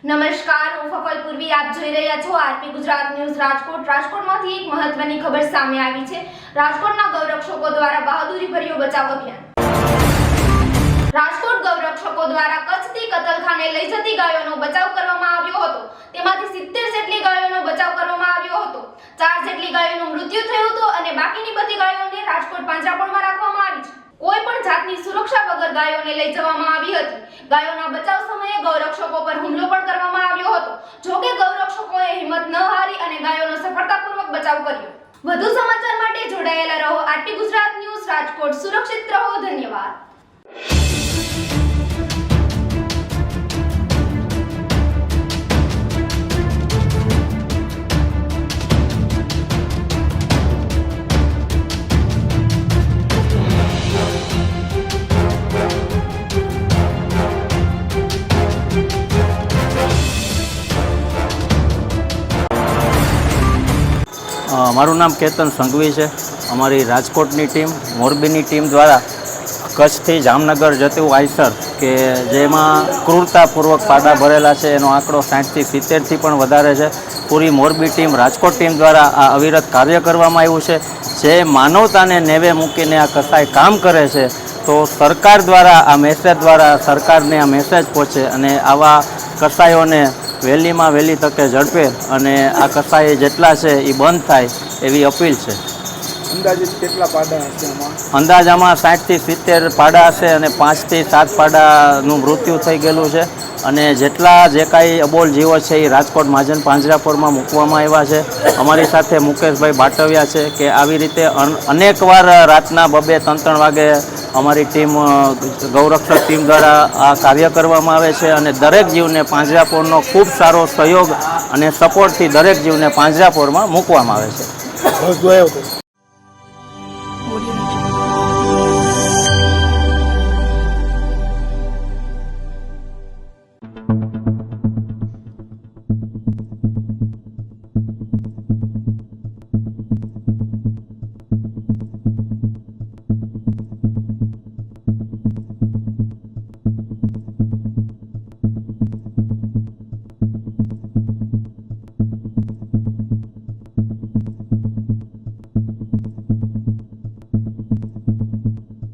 નમસ્કાર, હું ફફલ પૂર્વી, આપ જોઈ રહ્યા છો આરપી ગુજરાત ન્યૂઝ રાજકોટ। રાજકોટમાંથી એક મહત્વની ખબર સામે આવી છે। રાજકોટના ગૌરક્ષકો દ્વારા બહાદુરી ભર્યો બચાવ અભિયાન। રાજકોટ ગૌરક્ષકો દ્વારા કચ્છથી કતલખાને લઈ જતી ગાયોનો બચાવ કરવામાં આવ્યો હતો। તેમાંથી 70 જેટલી ગાયોનો બચાવ કરવામાં આવ્યો હતો। 4 જેટલી ગાયોનું મૃત્યુ થયું હતું અને બાકીની બધી ગાયોને રાજકોટ પાંજરાપોળમાં રાખવામાં આવી છે। કોઈ પણ જાતની સુરક્ષા વગર ગાયોને લઈ જવામાં આવી હતી। ગાયોના બચાવ સમયે ગૌરક્ષકો પર હુમલો પણ કરવામાં આવ્યો હતો। જો કે ગૌરક્ષકોએ હિંમત ન હારી અને ગાયોનો સફળતાપૂર્વક બચાવ કર્યો। વધુ સમાચાર માટે જોડાયેલા રહો આરપી ગુજરાત ન્યૂઝ રાજકોટ। સુરક્ષિત રહો, ધન્યવાદ। મારું નામ કેતન સંઘવી છે। અમારી રાજકોટની ટીમ, મોરબીની ટીમ દ્વારા કચ્છથી જામનગર જતું આઈસર કે જેમાં ક્રૂરતાપૂર્વક પાડા ભરેલા છે એનો આંકડો 60થી 70થી પણ વધારે છે। પૂરી મોરબી ટીમ, રાજકોટ ટીમ દ્વારા આ અવિરત કાર્ય કરવામાં આવ્યું છે। જે માનવતાને નેવે મૂકીને આ કસાઈ કામ કરે છે, તો સરકાર દ્વારા આ મેસેજ દ્વારા સરકારને આ મેસેજ પહોંચે અને આવા કસાઈઓને વહેલીમાં વહેલી તકે ઝડપે અને આ કસાઈ જેટલા છે એ બંધ થાય એવી અપીલ છે। અંદાજિત કેટલા પાડા હશે આમાં? અંદાજામાં 60થી 70 પાડા હશે અને 5થી 7 પાડાનું મૃત્યુ થઈ ગયેલું છે અને જેટલા જે કાંઈ અબોલ જીવો છે એ રાજકોટ મહાજન પાંજરાપોળમાં મૂકવામાં આવ્યા છે। અમારી સાથે મુકેશભાઈ બાટવિયા છે કે આવી રીતે અનેકવાર રાતના 2-3 વાગે અમારી ટીમ, ગૌરક્ષક ટીમ દ્વારા આ કાર્ય કરવામાં આવે છે અને દરેક જીવને પાંજરાપોળનો ખૂબ સારો સહયોગ અને સપોર્ટથી દરેક જીવને પાંજરાપોળમાં મૂકવામાં આવે છે।